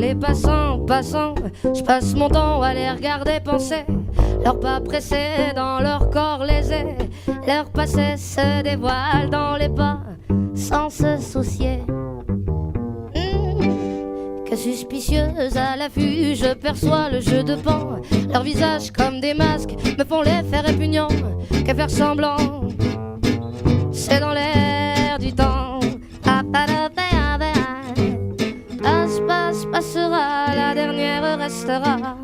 Les passants, je passe mon temps à les regarder penser. Leurs pas pressés dans leur corps lésés, leur passé se dévoile dans les pas sans se soucier. Que suspicieuse à l'affût, je perçois le jeu de pan. Leurs visages comme des masques me font l'effet répugnant. Que faire semblant, c'est dans l'air du temps. Passe, passera, la dernière restera.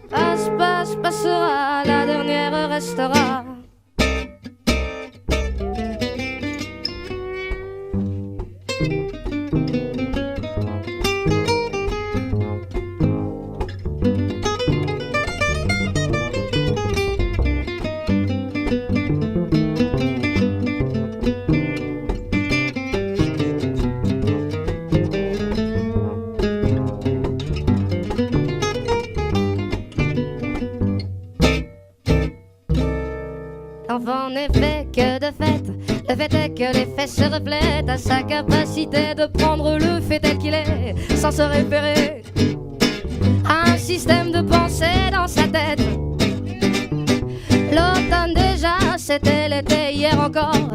Passe, passera, la dernière restera. En effet que de fait, le fait est que les faits se reflètent à sa capacité de prendre le fait tel qu'il est, sans se référer à un système de pensée dans sa tête. L'automne déjà, c'était l'été hier encore.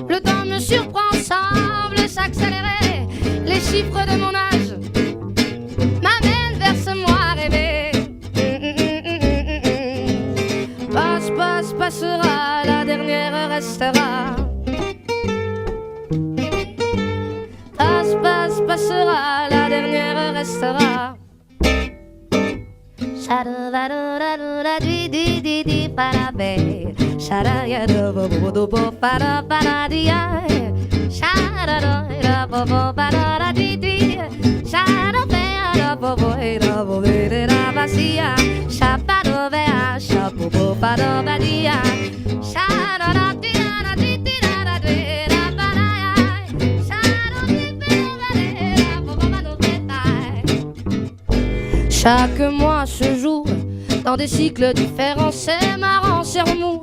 Le temps me surprend, semble s'accélérer. Les chiffres de mon âge m'amènent vers ce moi rêvé. Passera, la dernière restera. Passera, la dernière restera. Chaque mois se joue dans des cycles différents. C'est marrant, c'est remous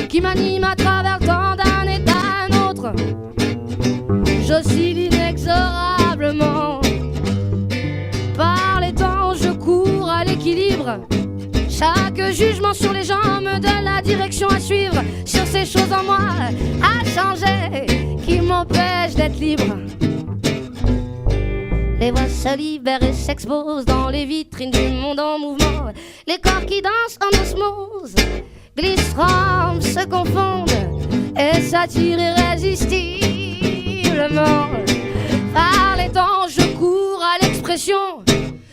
qui m'anime à travers le temps d'un état à un autre. J'oscille inexorablement. Par les temps, je cours à l'équilibre. Chaque jugement sur les gens me donne la direction à suivre. Sur ces choses en moi à changer qui m'empêchent d'être libre. Les voix se libèrent et s'exposent dans les vitrines du monde en mouvement. Les corps qui dansent en osmose glissent, rampent, se confondent et s'attirent irrésistiblement. Par les temps, je cours à l'expression.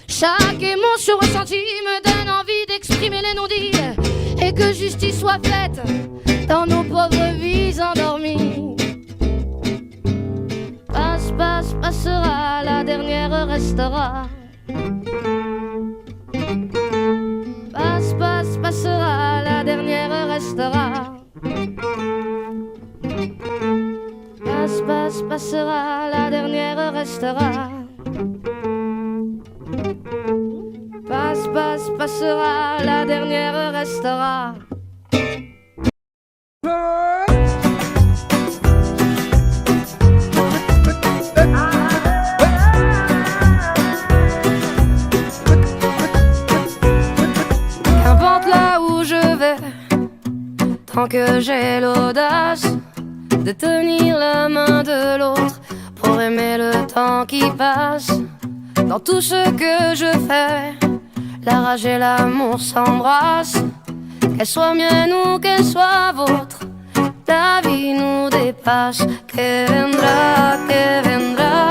Chaque émotion ressentie me donne envie d'exprimer les non-dits et que justice soit faite dans nos pauvres vies endormies. Passera, la dernière restera. Passera, la dernière restera. Passera, la dernière restera. Passera, la dernière restera. Qu'importe là où je vais, tant que j'ai l'audace de tenir la main de l'autre pour aimer le temps qui passe. Dans tout ce que je fais, la rage et l'amour s'embrassent. Qu'elle soit mienne ou qu'elle soit vôtre, la vie nous dépasse. Que vendrá, que vendrá.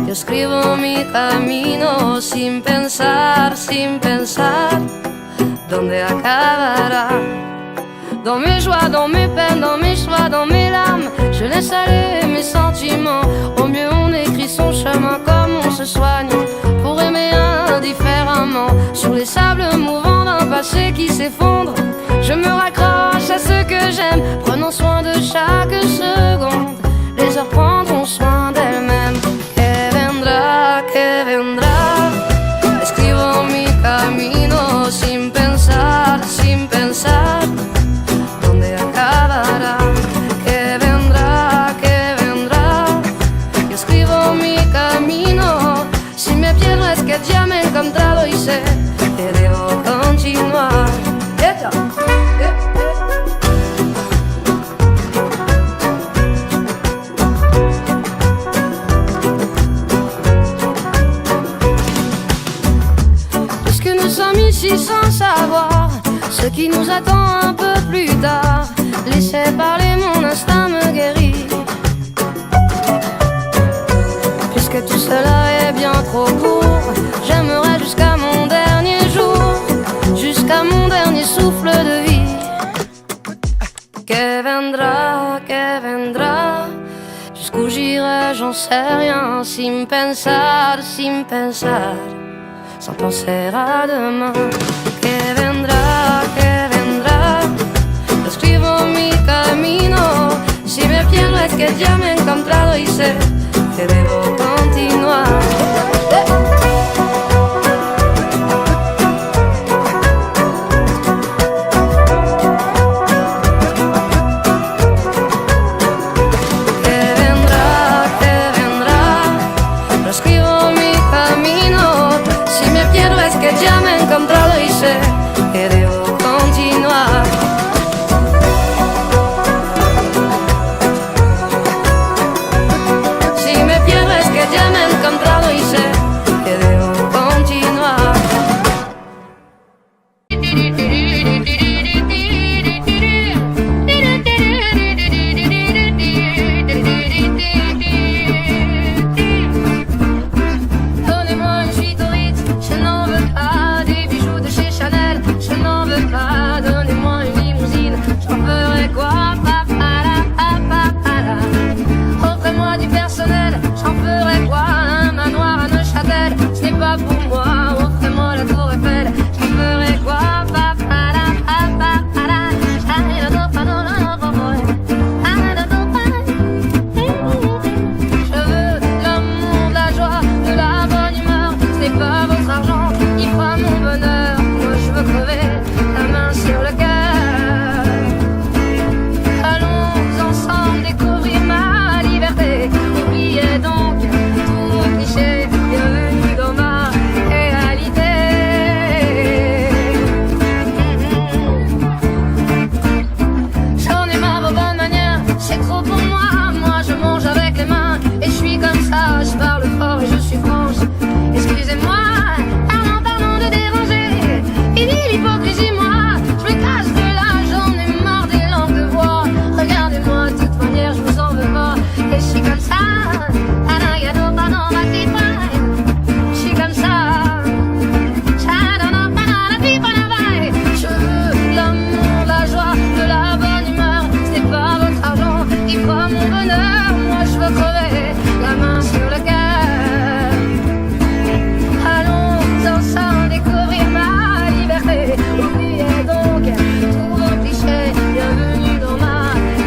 Yo escribo mi camino sin pensar, dónde acabará. Dans mes joies, dans mes peines, dans mes choix, dans mes larmes, je laisse aller mes sentiments. Au mieux on écrit son chemin comme on se soigne pour aimer indifféremment. Sur les sables mouvants d'un passé qui s'effondre, je me raccroche à ce que j'aime. Prenons soin de chaque seconde, les heures prendront soin d'elles-mêmes. Que vendrá, escribo mi camino sin pensar, dónde acabará. Que vendrá, parti sans savoir ce qui nous attend un peu plus tard. Laissez parler, mon instinct me guérit. Puisque tout cela est bien trop court, j'aimerais jusqu'à mon dernier jour, jusqu'à mon dernier souffle de vie. Que vendra, jusqu'où j'irai, j'en sais rien. Sin pensar, sans penser à demain. Que vendra, escribo mi camino. Si me pierdo es que ya me he encontrado y sé que debo continuar. Ya me he encontrado y sé que debo continuar. Si me pierdo es que ya me he encontrado y sé que debo continuar. Donnez-moi une suite au Ritz, je n'en veux pas des bijoux de chez Chanel, je n'en veux pas. Donnez-moi une limousine, j'en ferai quoi? Offrez-moi du personnel, j'en ferai quoi? Un manoir à Neuchâtel, ce n'est pas pour moi. Offrez-moi la tour Eiffel, j'en ferai quoi? Je veux l'amour, la joie, de la bonne humeur. Ce n'est pas votre argent qui fera mon bonheur. Moi je veux crever la main sur le cœur. Allons ensemble découvrir ma liberté. Oubliez donc tous vos clichés. Bienvenue dans ma réalité. J'en ai marre vos bonnes manières, c'est trop pour moi. Moi je mange avec les mains et je suis comme ça. Je parle fort et je suis franche. Excusez-moi, pardon de déranger. Fini l'hypocrisie, moi je me casse de là. J'en ai marre des langues de bois. Regardez-moi, de toute manière je vous en veux pas. Et je suis comme ça. Je suis comme ça. Je veux l'amour, la joie, de la bonne humeur. Ce n'est pas votre argent qui fera mon bonheur. Moi je veux crever la main sur le cœur. Allons ensemble découvrir ma liberté. Oubliez donc tous vos clichés. Bienvenue dans ma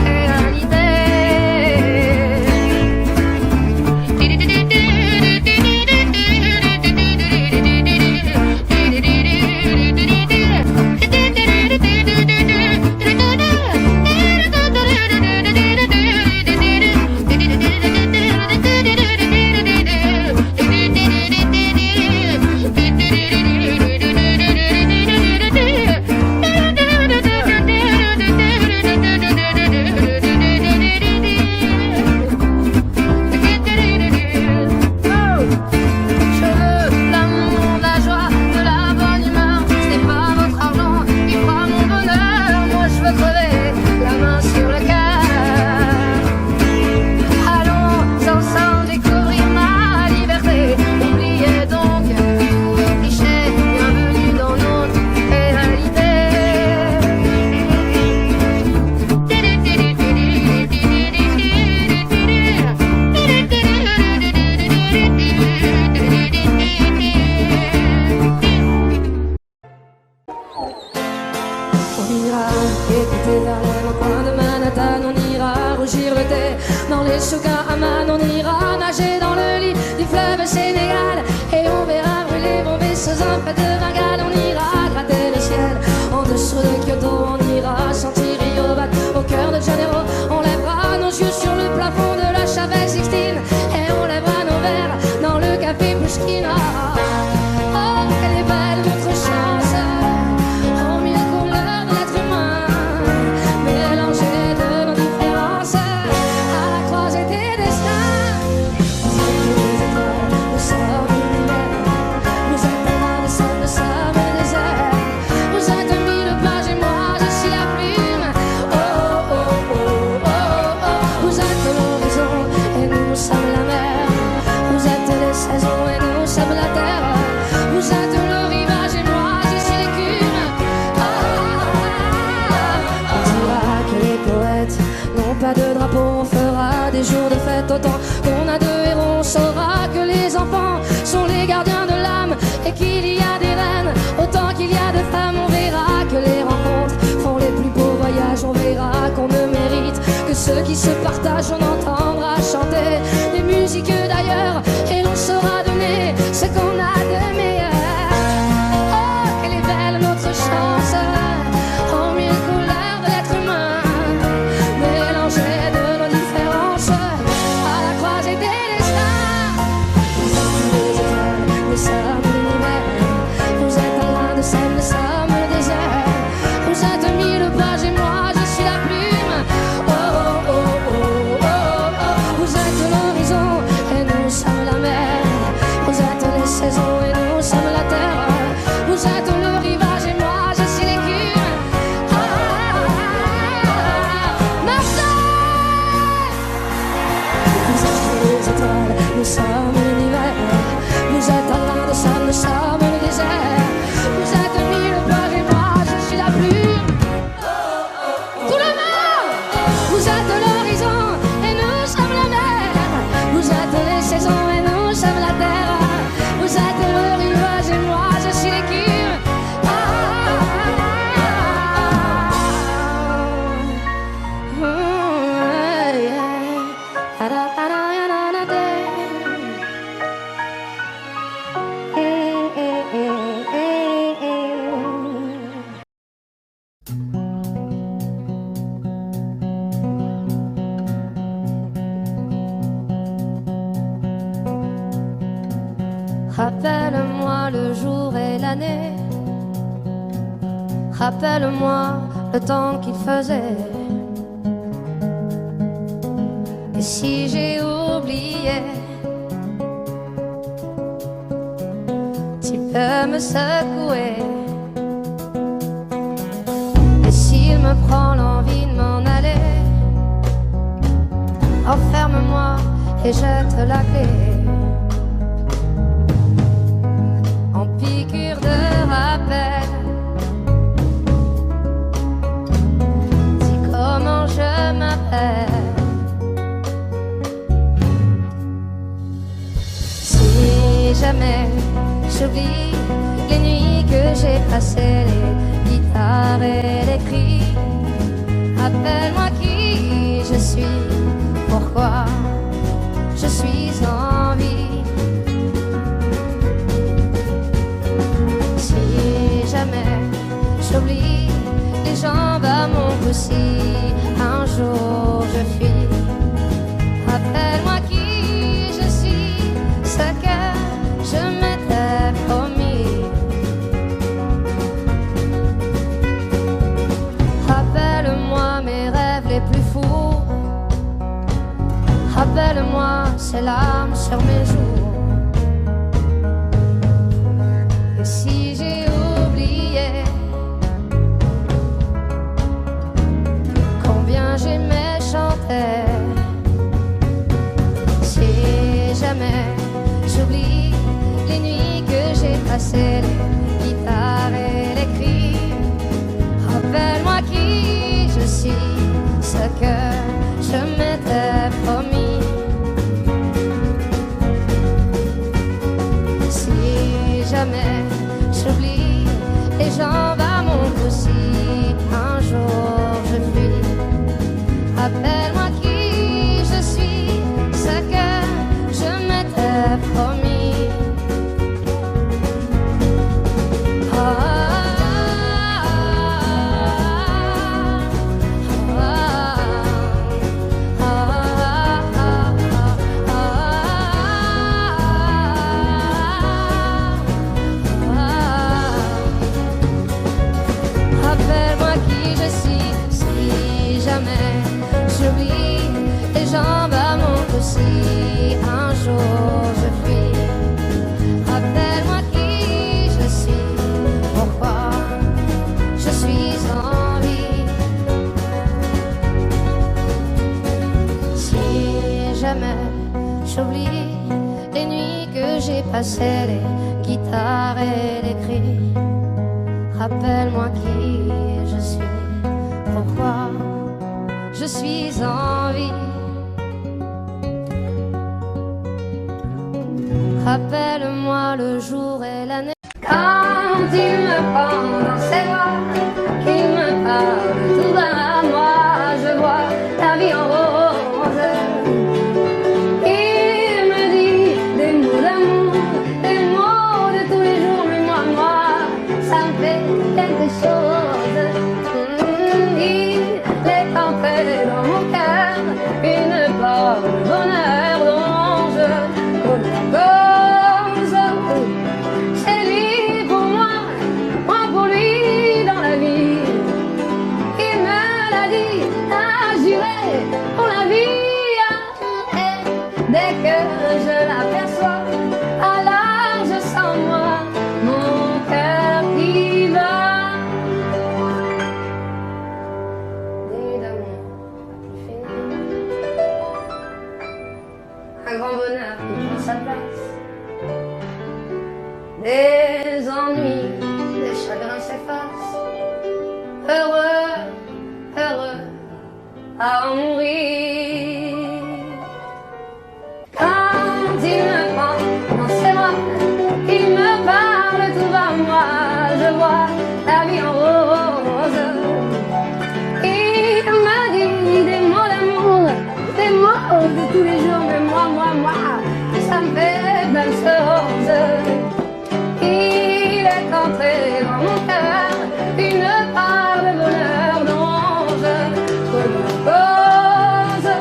réalité. Je veux l'amour, la joie, de la bonne humeur. Ce n'est pas votre argent qui fera mon bonheur. Moi je veux crever la main sur le cœur. Allons ensemble découvrir ma liberté. Oubliez donc tous vos clichés. Bienvenue dans notre réalité. On ira écouter Darlene au coin de Manhattan. On ira rougir le thé dans les souks à Amman. On ira nager dans le lit du fleuve Sénégal. Et on verra brûler vos vaisseaux en fait de Bengale. On ira gratter le ciel en dessous de Kyoto. On ira sentir Rio battre au cœur de Janeiro. On lèvera nos yeux sur le plafond de la chapelle Sixtine. Et on lèvera nos verres dans le café Pushkin. Oh, elle est belle notre chance. Aux mille couleurs de l'être humain, mélangée de nos différences, à la croisée des destins. C'est que les étoiles, le sort de l'univers, nous êtes dans des scènes de a deux drapeaux, on fera des jours de fête. Autant qu'on a deux héros, on saura que les enfants sont les gardiens de l'âme et qu'il y a des reines. Autant qu'il y a de femmes, on verra que les rencontres font les plus beaux voyages. On verra qu'on ne mérite que ceux qui se partagent. On entendra chanter des musiques d'ailleurs et l'on saura donner ce qu'on a de meilleur. Oh, quelle est belle notre chance, en mille couleurs de l'être humain, mélangée de nos différences à la croisée des destins. Nous sommes l'univers, vous êtes un grain de sel, nous sommes le désert. Vous êtes mille pages et moi je suis la plume. Oh oh oh oh oh oh. Vous êtes l'horizon et nous sommes la mer. Vous êtes les saisons et nous sommes la terre. Vous êtes le rivage et moi je suis l'écume. Ah, Marseille. Vous êtes les étoiles, nous sommes l'univers. Vous êtes un grain de sable, nous sommes le désert. Vous êtes mille pages et moi je suis la plume. Tout le monde. Vous êtes l'horizon et nous sommes la mer. Vous êtes les saisons et nous sommes la terre. Vous êtes le rivage et moi je suis l'écume. Rappelle-moi le jour et l'année. Rappelle-moi le temps qu'il faisait. Et si j'ai oublié, tu peux me secouer. Et s'il me prend l'envie de m'en aller, enferme-moi et jette la clé. En piqûre de rappel, dis comment je m'appelle. Si jamais j'oublie les nuits que j'ai passées, les guitares et les cris, rappelle-moi qui je suis, pourquoi je suis en vie. Si jamais j'oublie les jambes à mon cou, si un jour je fuis, rappelle-moi qui je suis, ce que je m'étais promis. Rappelle-moi mes rêves les plus fous. Rappelle-moi ces larmes sur mes joues. Et si j'ai oublié combien j'aimais chanter, si jamais j'oublie les nuits que j'ai passées, les guitares et les cris, rappelle-moi qui je suis, ce que je m'étais promis. Si jamais j'oublie les jambes à mon cou, si un jour je fuis, rappelle-moi qui je suis, ce que je m'étais promis. Rappelle-moi qui je suis, si jamais j'oublie les jambes à mon cou, si un jour je fuis, rappelle-moi qui je suis, pourquoi je suis en vie. Si jamais j'oublie les nuits que j'ai passées, les guitares et les cris, rappelle-moi qui je suis, pourquoi je suis en vie. Rappelle-moi le jour et l'année. Quand il me prend dans ses bras, qu'il me parle tout bas à moi, je vois la vie en rose. Il me dit des mots d'amour, des mots de tous les jours, mais moi, ça me fait quelque chose. Il est entré dans mon cœur une part de bonheur dont je connais cause. C'est lui pour moi pour lui dans la vie. Il me l'a dit, a juré pour la vie. Et dès que je l'aperçois, alors je sens moi mon cœur qui bat. Des nuits d'amour pas plus finies, un grand bonheur qui prend sa place. Des ennuis, des chagrins s'effacent. Heureux, heureux à en mourir. Quand il me prend dans ses bras, il me parle tout bas, moi je vois la vie en rose. Il me dit des mots d'amour, des mots de tous les jours, mais moi, ça me fait même chose. Il est entré dans mon cœur une part de bonheur dont je connais cause.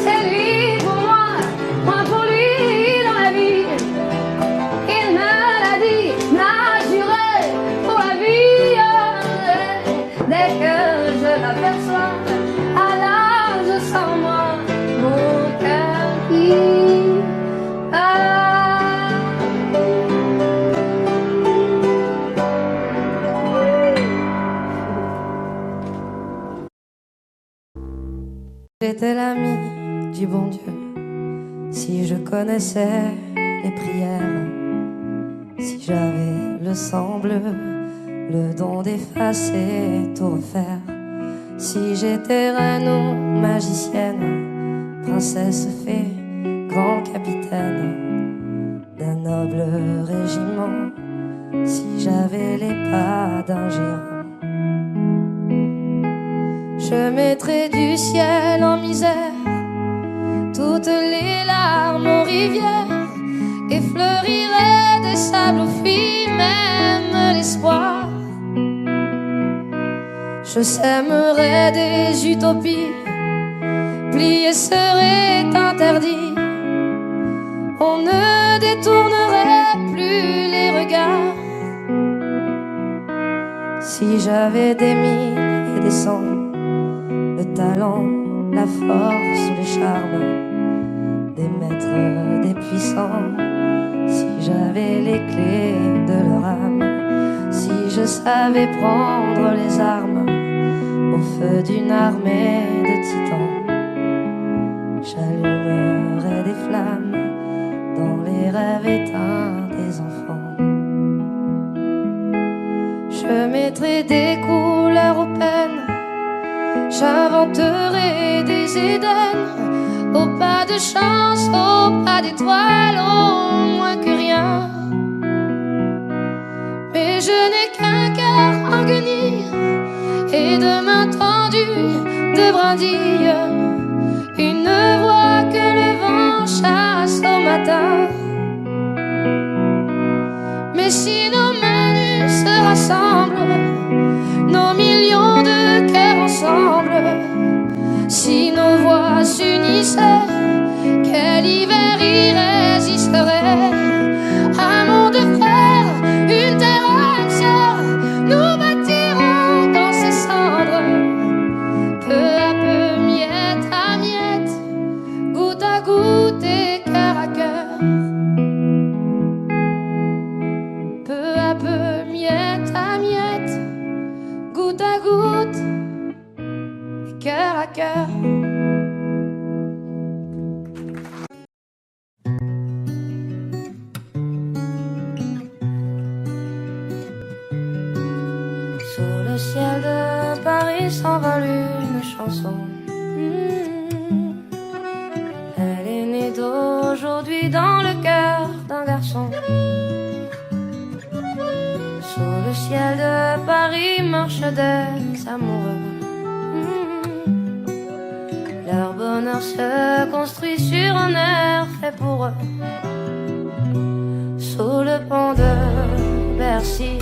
C'est lui pour moi pour lui dans la vie. Il me l'a dit, m'a juré pour la vie. Dès que je l'aperçois, alors je sens moi mon cœur qui bat. J'étais l'ami du bon Dieu, si je connaissais les prières, si j'avais le sang bleu, le don d'effacer, tout refaire, si j'étais reine ou magicienne, princesse fée, grand capitaine d'un noble régiment, si j'avais les pas d'un géant, je mettrais du ciel en misère toutes les larmes aux rivières et fleurirais des sables aux filles, même l'espoir. Je sèmerais des utopies, plier serait interdit. On ne détournerait plus les regards. Si j'avais des mille et des cents, le talent, la force, le charme, des maîtres, des puissants, si j'avais les clés de leur âme, si je savais prendre les armes au feu d'une armée de titans, j'allumerais des flammes dans les rêves éteints des enfants. Je mettrais des couleurs aux peines, j'inventerai des Éden, au pas de chance, au pas d'étoiles, au moins que rien. Mais je n'ai qu'un cœur en guenille et de mains tendues de brindilles, une voix que le vent chasse au matin. Mais si nos mains se rassemblent, nos millions de cœurs ensemble, si nos voix s'unissaient, quel hiver y résisterait? Un monde de frères, une terre entière, nous bâtirons dans ses cendres, peu à peu, miette à miette, goutte à goutte et cœur à cœur. Peu à peu, miette à miette, goutte à goutte et cœur à cœur. Sous le ciel de Paris s'envole une chanson. Elle est née d'aujourd'hui dans le cœur d'un garçon. Sous le ciel de Paris marchent des amoureux. Leur bonheur se construit sur un air fait pour eux. Sous le pont de Bercy,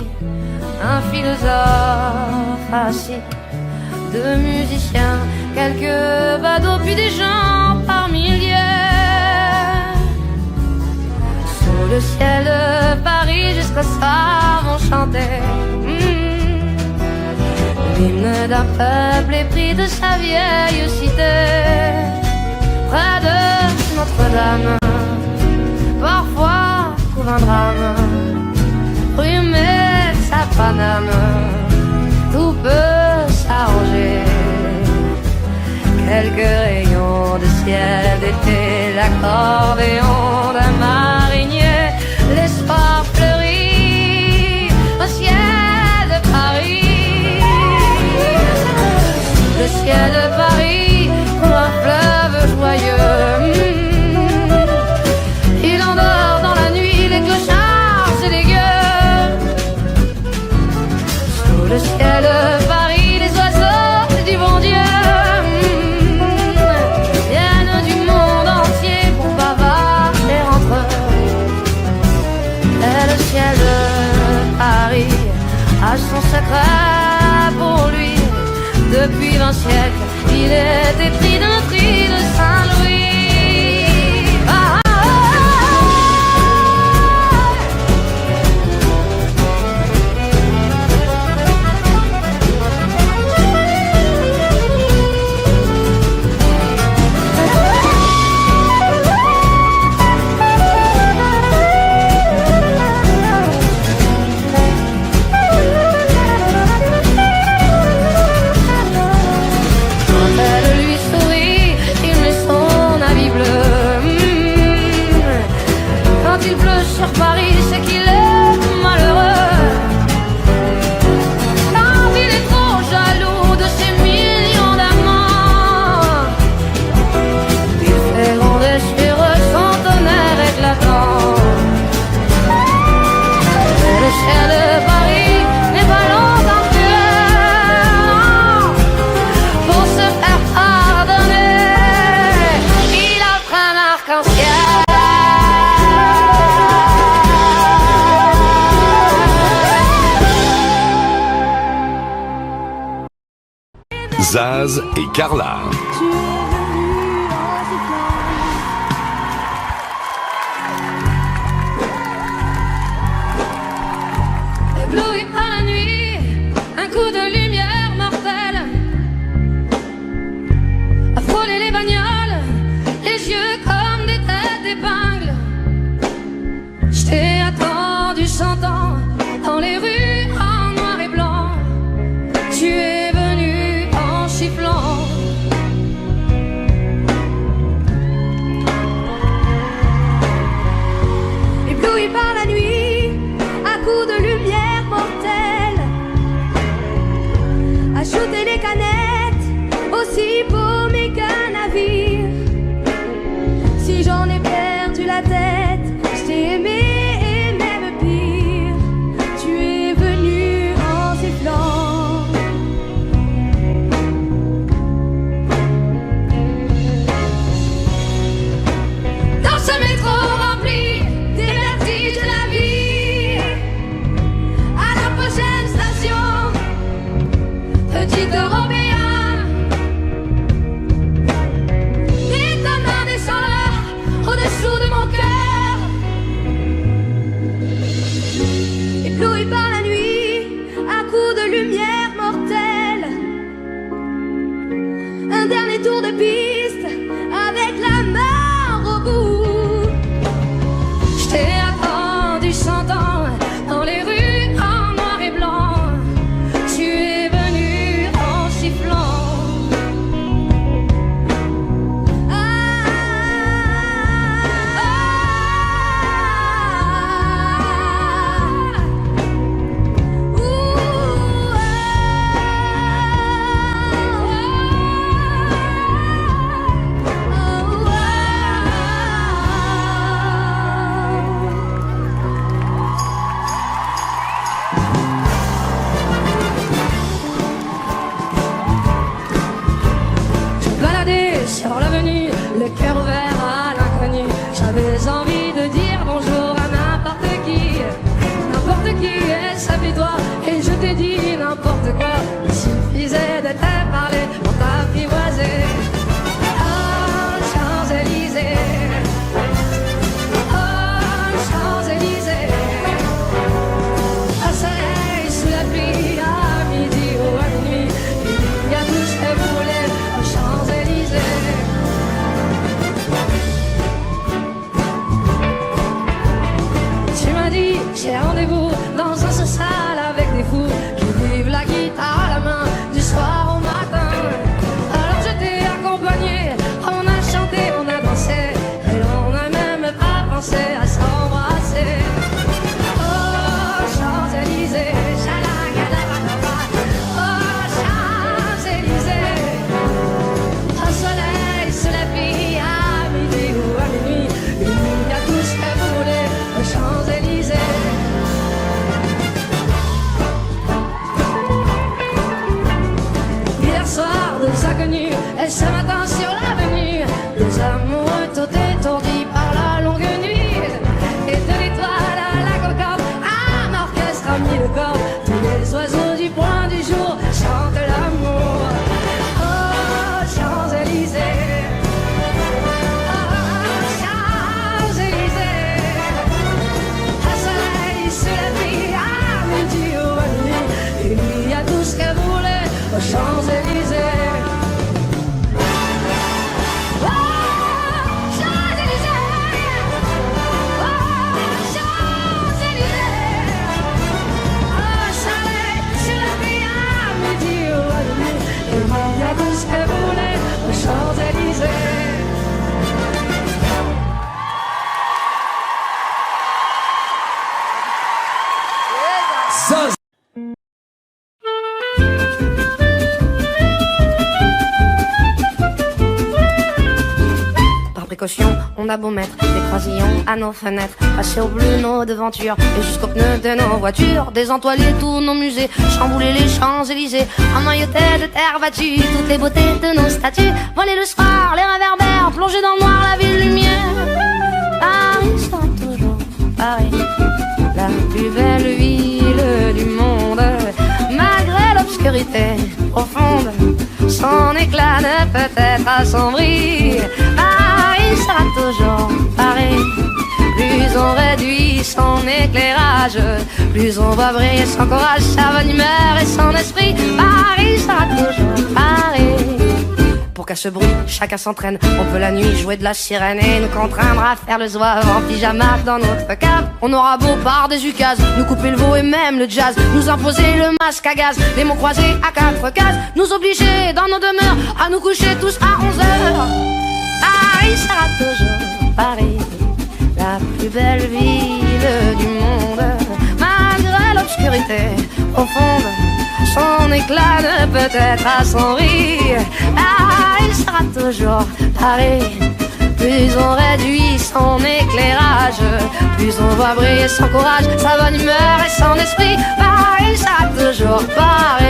un philosophe assis, deux musiciens, quelques badauds, puis des gens par milliers. Sous le ciel de Paris, jusqu'au soir vont chanter l'hymne d'un peuple épris de sa vieille cité. Près de Notre-Dame, parfois couvre un drame, brumet sa Paname, tout peut s'arranger. Quelques rayons de ciel d'été, l'accordéon d'un marinier, l'espoir fleurit au ciel de Paris. Le ciel de Paris pour un fleuve joyeux. Il endort dans la nuit les clochards et les gueux. Sous le ciel de Paris, les oiseaux du bon Dieu viennent du monde entier pour bavarder entre eux. Et le ciel de Paris a son secret pour lui. Depuis 20 siècles, il est épris de notre île Saint-Louis. Sur Paris, c'est qu'il est malheureux. Quand il est trop jaloux de ses millions d'amants, il fait gronder sur eux son tonnerre éclatant. Mais le ciel de Paris n'est pas longtemps cruel. Pour se faire pardonner, il offre un arc-en-ciel. Zaz et Carla. Ébloui par la nuit, un coup de lumière mortelle a frôlé les bagnoles, les yeux comme des têtes d'épingle. Je t'ai attendu 100 ans dans les rues en noir et blanc. Tu es venu en sifflant le cœur ouvert à l'inconnu. J'avais envie de dire bonjour à n'importe qui, et ça fait toi, et je t'ai dit n'importe quoi. Il suffisait de te parler pour t'apprivoiser. Oh, Champs-Élysées, oh, Champs-Élysées, au soleil, sous la pluie, à midi ou à minuit, il y a tout ce que vous voulez aux Champs-Élysées. Tu m'as dit, j'ai rendez-vous dans un sous-sol avec des fous qui vivent la guitare à la main du soir au matin. Alors je t'ai accompagné, on a chanté, on a dansé, et on n'a même pas pensé à s'embrasser. Oh, Champs-Élysées, chalagadabadaba. Oh, Champs-Élysées, au soleil, sous la pluie, à midi ou à minuit, il y a tout ce que vous voulez aux Champs-Élysées. Hier soir, deux inconnus, et ce matin sur l'avenue, des amoureux tout étourdis par la longue nuit. Et de l'étoile à la concorde, un orchestre a mis le corps. Tous les oiseaux du point du jour chantent l'amour. Oh, Champs-Élysées, oh, Champs-Élysées, au soleil, sous la pluie, à midi ou à minuit, il y a tout ce que vous voulez aux Champs-Élysées. Oh, Champs-Élysées, oh, Champs-Élysées, au soleil, sous la pluie, à midi ou à minuit, il y a tout ce que vous voulez aux Champs-Élysées. Par précaution, on a beau mettre des croisillons à nos fenêtres, passer au bleu nos devantures et jusqu'aux pneus de nos voitures, désentoiler tous nos musées, chambouler les Champs-Élysées, emmailloter de terre battue toutes les beautés de nos statues, voler le soir, les réverbères, plonger dans le noir la ville lumière. Paris sera toujours Paris, la plus belle ville du monde, malgré l'obscurité profonde, son éclat ne peut être assombri. Paris sera toujours Paris, plus on réduit son éclairage, plus on va briller son courage, sa bonne humeur et son esprit. Paris sera toujours Paris. Pour qu'à ce bruit, chacun s'entraîne. On peut la nuit jouer de la sirène et nous contraindre à faire le zouave en pyjama dans notre cave. On aura beau par des ukases nous couper le veau et même le jazz, nous imposer le masque à gaz, les mots croisés à quatre cases, nous obliger dans nos demeures à nous coucher tous à 11h. Paris sera toujours Paris, la plus belle ville du monde, malgré l'obscurité profonde, son éclat ne peut être assombri. Paris sera toujours Paris, plus on réduit son éclairage, plus on voit briller son courage, sa bonne humeur et son esprit. Paris sera toujours Paris.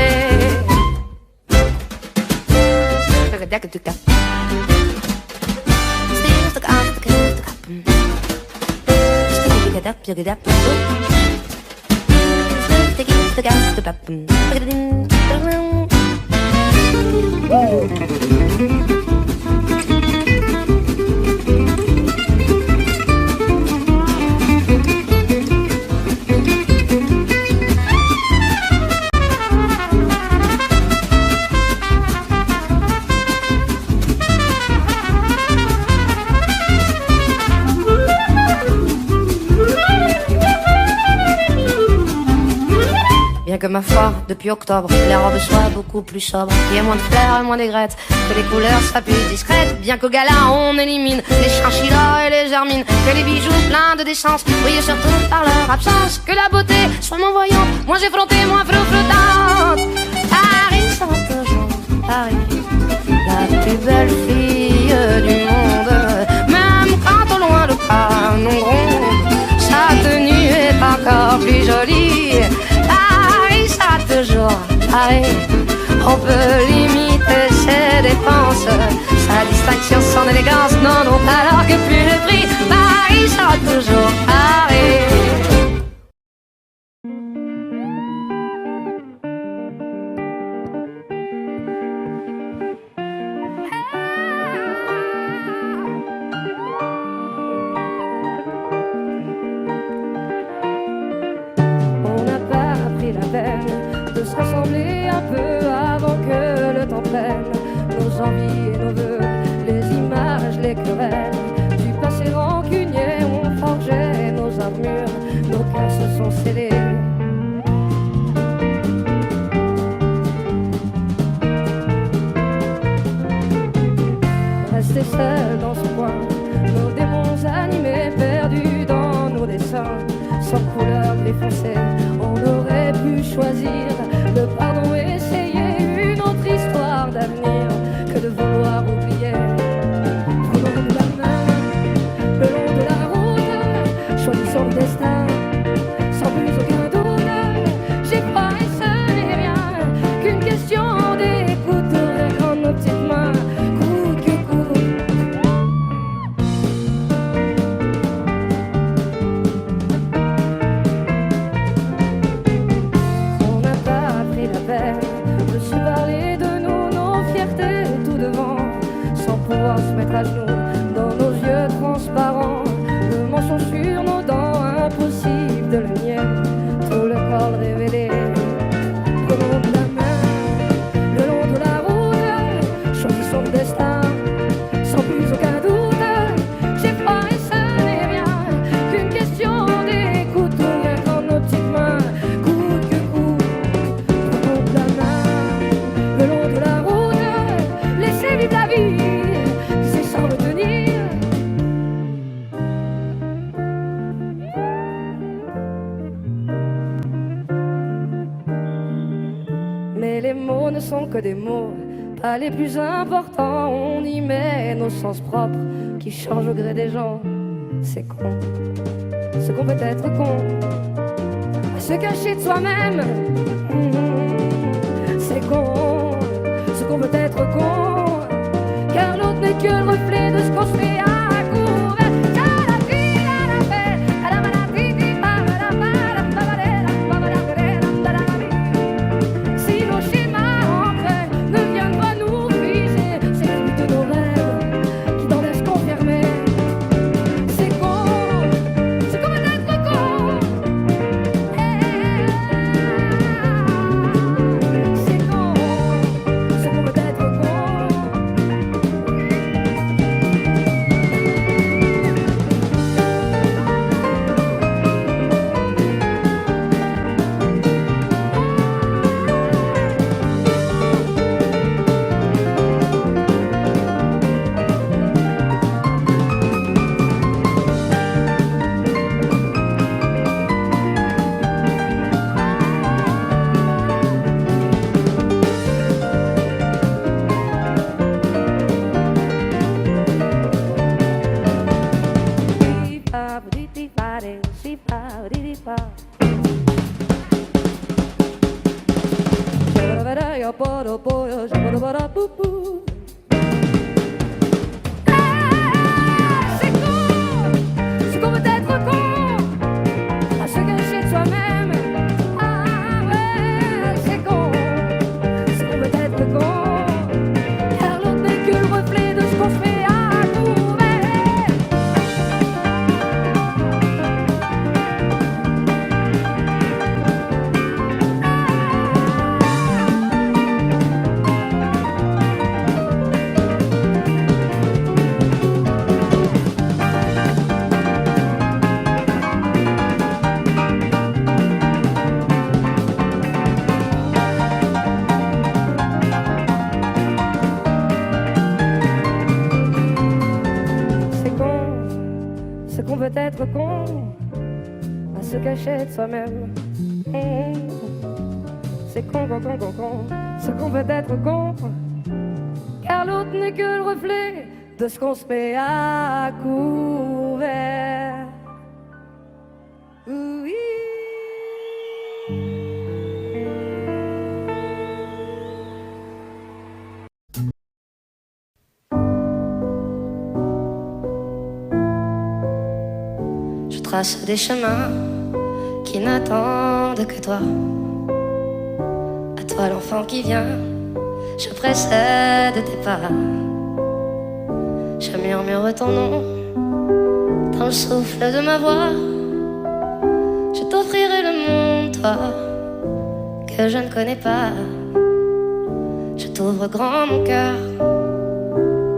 Bien que ma foi, depuis octobre, les robes soient beaucoup plus sobres, qu'il y ait moins de fleurs et moins d'aigrettes, que les couleurs soient plus discrètes. Bien qu'au gala on élimine les chinchillas et les germines, que les bijoux pleins de décence brillent surtout par leur absence, que la beauté soit moins voyante, moins effrontée, moins flottante. Paris sera toujours Paris, la plus belle fille du monde, même quand au loin le canon gronde, sa tenue est encore plus jolie. Paris sera toujours Paris, on peut limiter ses dépenses, sa la distinction, son élégance, non, non, alors que plus le prix, Paris sera toujours Paris. On n'a pas pris la peine de se rassembler un peu avant que le temps prenne nos envies et nos vœux, les images, les querelles du passé rancunier ont forgé nos armures, nos cœurs se sont scellés. Rester seul dans son coin, nos démons animés, perdus dans nos dessins, sans couleur gris foncé, on aurait pu choisir le pardon, essayer une autre histoire d'avenir que de vouloir oublier. Prenons la main le long de la route, choisissons le destin sans plus aucun doute. J'ai pas et ce n'est rien qu'une question d'écoute, ouvrir grand nos petites mains, coûte que coûte. On n'a pas pris la peine de se parler de nous, nos fiertés tout devant, sans pouvoir se mettre à genoux dans nos yeux transparents, le mensonge sur nos dents, impossible de le nier, tout le corps révélé. Prenons de la main le long de la route, choisissons le destin sans plus aucun doute. J'ai froid et ce n'est rien qu'une question d'écoute, ouvrir grand nos petites mains, coûte que coûte. Prenons de la main le long de la route, laissez vivre la vie qui sait s'en retenir. Mais les mots ne sont que des mots, pas les plus importants. On y met nos sens propres qui changent au gré des gens. C'est con, ce qu'on peut être con, à se cacher de soi-même. C'est con, ce qu'on peut être con, car l'autre n'est que le reflet de ce qu'on se fait à couvert. Si nos schémas ancrés ne viennent pas nous figer, c'est le but de nos rêves qui t'en laissent confirmer. C'est con, ce qu'on peut être con. C'est con, ce qu'on peut être con. C'est con, ce qu'on peut être con, à se cacher de soi-même. Ah ouais, c'est con, ce qu'on peut être con, car l'autre n'est que le reflet de ce qu'on fait à couvert. qu'on veut être con, à se cacher de soi-même. C'est con, con, con, con, con, ce qu'on veut être con, car l'autre n'est que le reflet de ce qu'on se met à couvert. Oui. trace des chemins qui n'attendent que toi. À toi l'enfant qui vient, je précède tes pas. Je murmure ton nom dans le souffle de ma voix. Je t'offrirai le monde, toi, que je ne connais pas. Je t'ouvre grand mon cœur,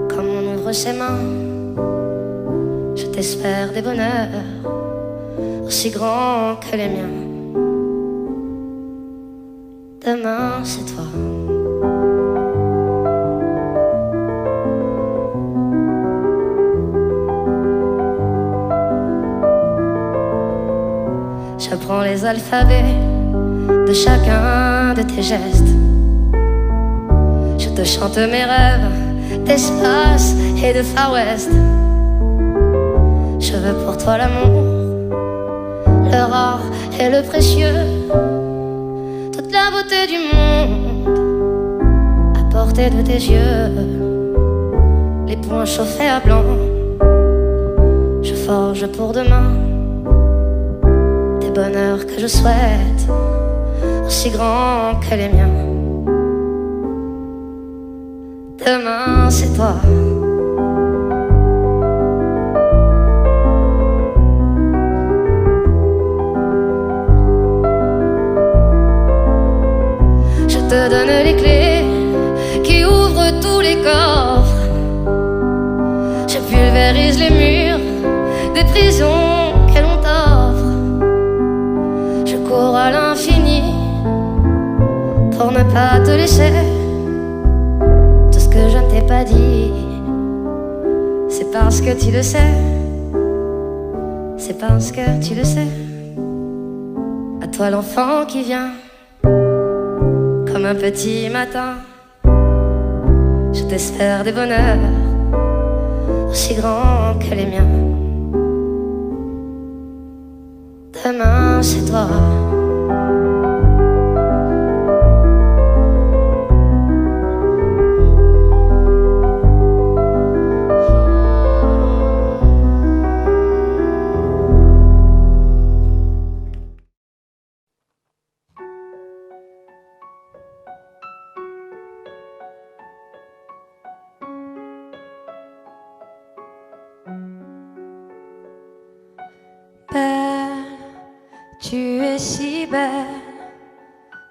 comme on ouvre ses mains. Je t'espère des bonheurs aussi grands que les miens. Demain, c'est toi. J'apprends les alphabets de chacun de tes gestes. Je te chante mes rêves d'espace et de Far West. Je veux pour toi l'amour, le rare et le précieux, toute la beauté du monde à portée de tes yeux. Les poings chauffés à blanc, je forge pour demain des bonheurs que je souhaite aussi grands que les miens. Demain, c'est toi. Je te donne les clés qui ouvrent tous les coffres. Je pulvérise les murs des prisons que l'on t'offre. Je cours à l'infini pour ne pas te laisser. Tout ce que je ne t'ai pas dit, c'est parce que tu le sais. C'est parce que tu le sais. À toi l'enfant qui vient comme un petit matin. Je t'espère des bonheurs aussi grands que les miens. Demain, c'est toi. Tu es si belle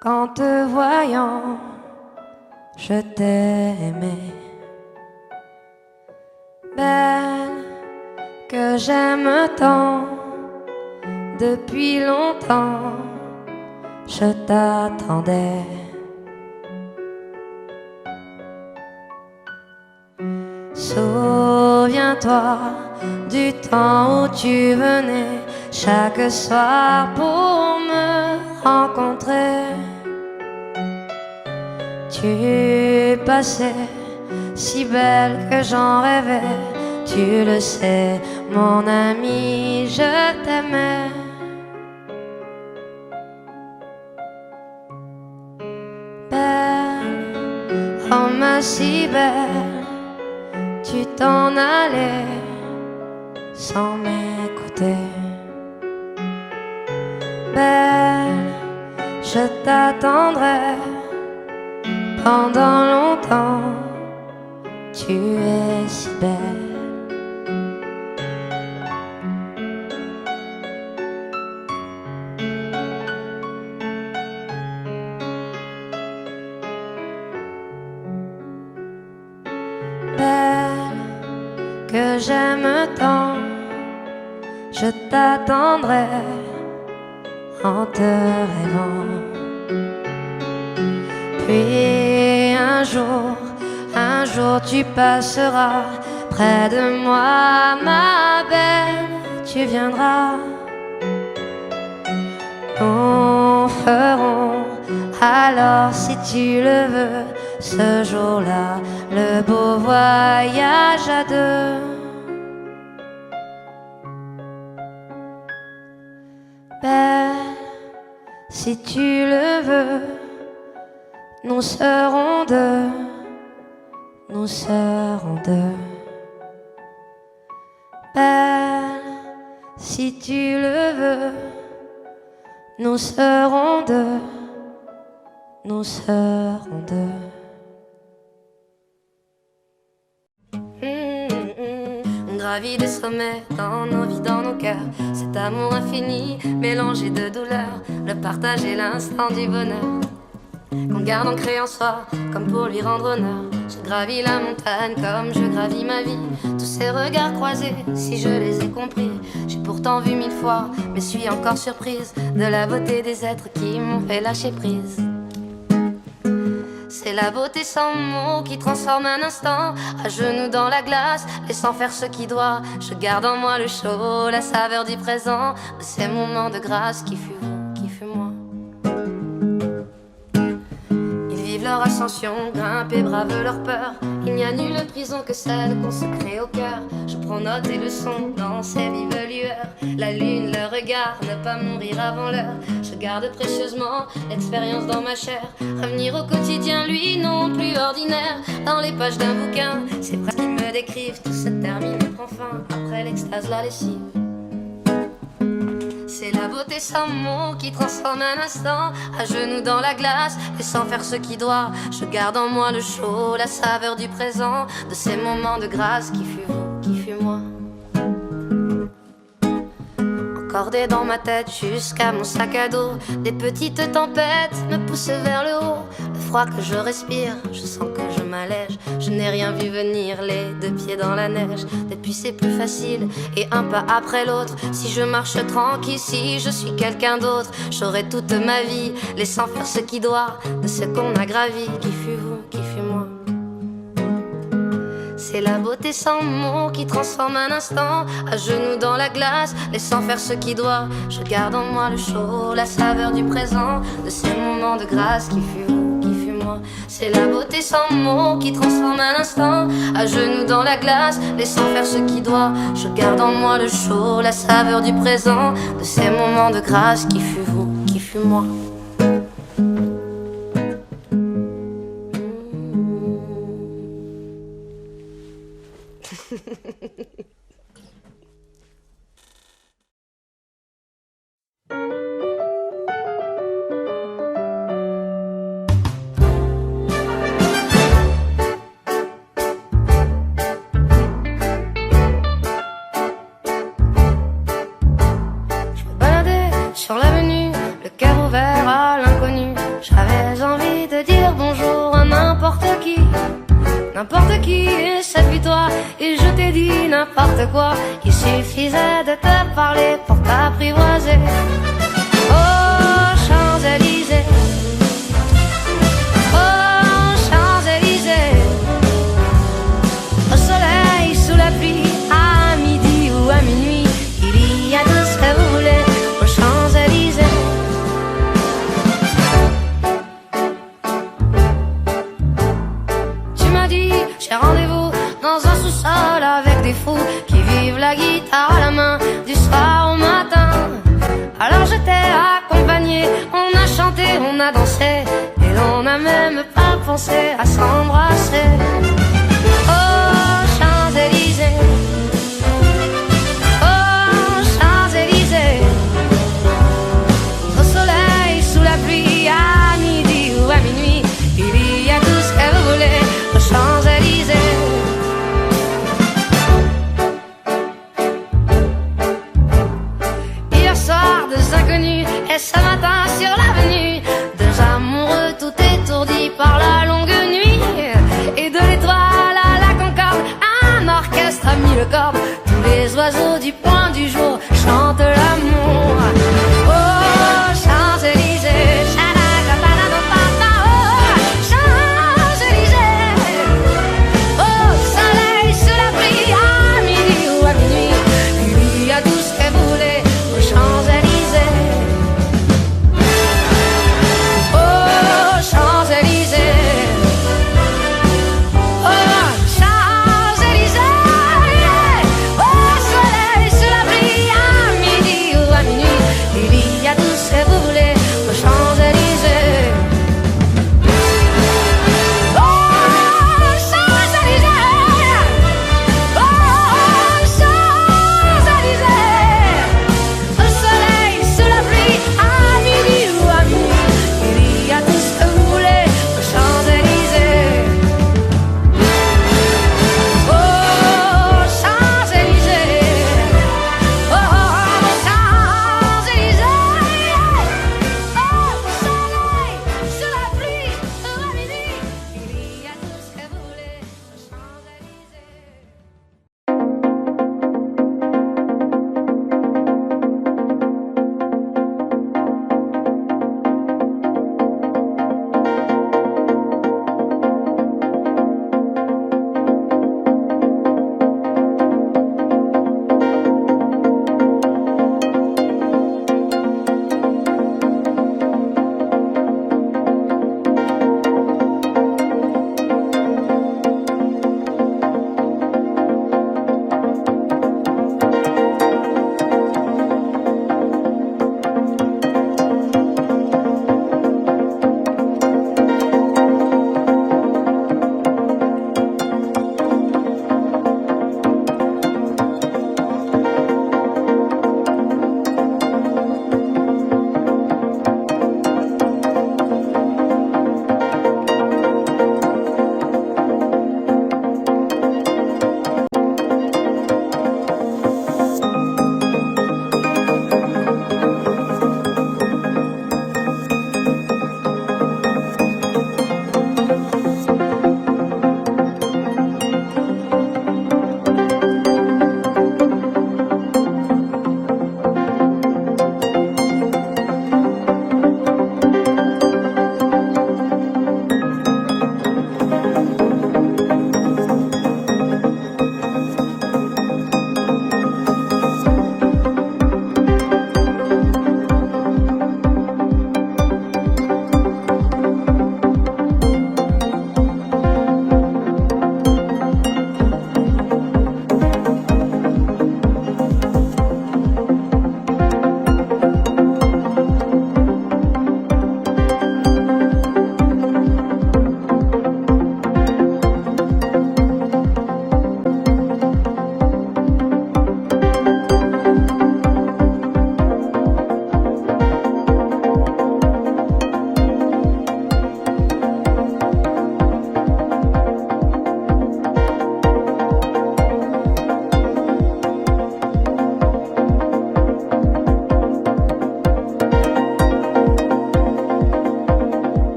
qu'en te voyant, je t'aimais. Belle que j'aime tant, depuis longtemps, je t'attendais. Souviens-toi du temps où tu venais chaque soir pour me rencontrer. Tu passais si belle que j'en rêvais. Tu le sais, mon ami, je t'aimais. Belle, oh ma si belle, tu t'en allais sans m'écouter. Belle, je t'attendrai pendant longtemps. Tu es si belle. Belle que j'aime tant, je t'attendrai en te rêvant. Puis un jour tu passeras près de moi, ma belle, tu viendras. Nous ferons alors, si tu le veux, ce jour-là, le beau voyage à deux. Belle, si tu le veux, nous serons deux, nous serons deux. Belle, si tu le veux, nous serons deux, nous serons deux. On gravit des sommets dans nos vies, dans nos cœurs. Cet amour infini, mélangé de douleur, le partage et l'instant du bonheur qu'on garde ancré en soi, comme pour lui rendre honneur. Je gravis la montagne comme je gravis ma vie. Tous ces regards croisés, si je les ai compris. J'ai pourtant vu 1000 fois, mais suis encore surprise de la beauté des êtres qui m'ont fait lâcher prise. C'est la beauté sans mots qui transforme un instant à genoux dans la glace, laissant faire ce qui doit. Je garde en moi le chaud, la saveur du présent, de ces moments de grâce qui fut vous, qui fut moi. Ils vivent leur ascension, grimpent et bravent leur peur. Il n'y a nulle prison que celle qu'on se crée au cœur. Je prends note et leçons dans ces vives lueurs. La lune, le regard, ne pas mourir avant l'heure. Je garde précieusement l'expérience dans ma chair. Revenir au quotidien, lui non plus ordinaire. Dans les pages d'un bouquin, c'est presque qu'ils me décrivent. Tout se termine et prend fin après l'extase, la lessive. C'est la beauté sans mots qui transforme un instant à genoux dans la glace, laissant faire ce qui doit. Je garde en moi le chaud, la saveur du présent, de ces moments de grâce qui fut vous, qui fut moi. Encordé dans ma tête jusqu'à mon sac à dos, des petites tempêtes me poussent vers le haut. Le froid que je respire, je sens que je m'allège. Je n'ai rien vu venir, les deux pieds dans la neige. Depuis c'est plus facile, et un pas après l'autre. Si je marche tranquille, si je suis quelqu'un d'autre, j'aurai toute ma vie, laissant faire ce qui doit, de ce qu'on a gravi, qui fut vous, qui fut moi. C'est la beauté sans mots qui transforme un instant à genoux dans la glace, laissant faire ce qui doit. Je garde en moi le chaud, la saveur du présent, de ces moments de grâce qui fut vous, qui fut moi. C'est la beauté sans mots qui transforme un instant à genoux dans la glace, laissant faire ce qui doit. Je garde en moi le chaud, la saveur du présent, de ces moments de grâce qui fut vous, qui fut moi. Sur l'avenue, le cœur ouvert à l'inconnu, j'avais envie de dire bonjour à n'importe qui, et ça fut toi, et je t'ai dit n'importe quoi. Il suffisait de te parler pour t'apprivoiser. Oh, Champs-Élysées, oh, Champs-Élysées, au soleil, sous la pluie, à midi ou à minuit, il y a tout ce que vous voulez. J'ai rendez-vous dans un sous-sol avec des fous qui vivent la guitare à la main du soir au matin. Alors je t'ai accompagné, on a chanté, on a dansé, et l'on n'a même pas pensé à s'embrasser. Oh, Champs-Élysées, oh, Champs-Élysées, au soleil, sous la pluie, à midi ou à minuit, il y a tout ce que vous voulez aux Champs-Élysées. Hier soir, deux inconnus, et ce matin sur l'avenue, deux amoureux tout étourdis par la longue nuit. Et de l'étoile à la Concorde, un orchestre a mis le cordes. Tous les oiseaux du point du jour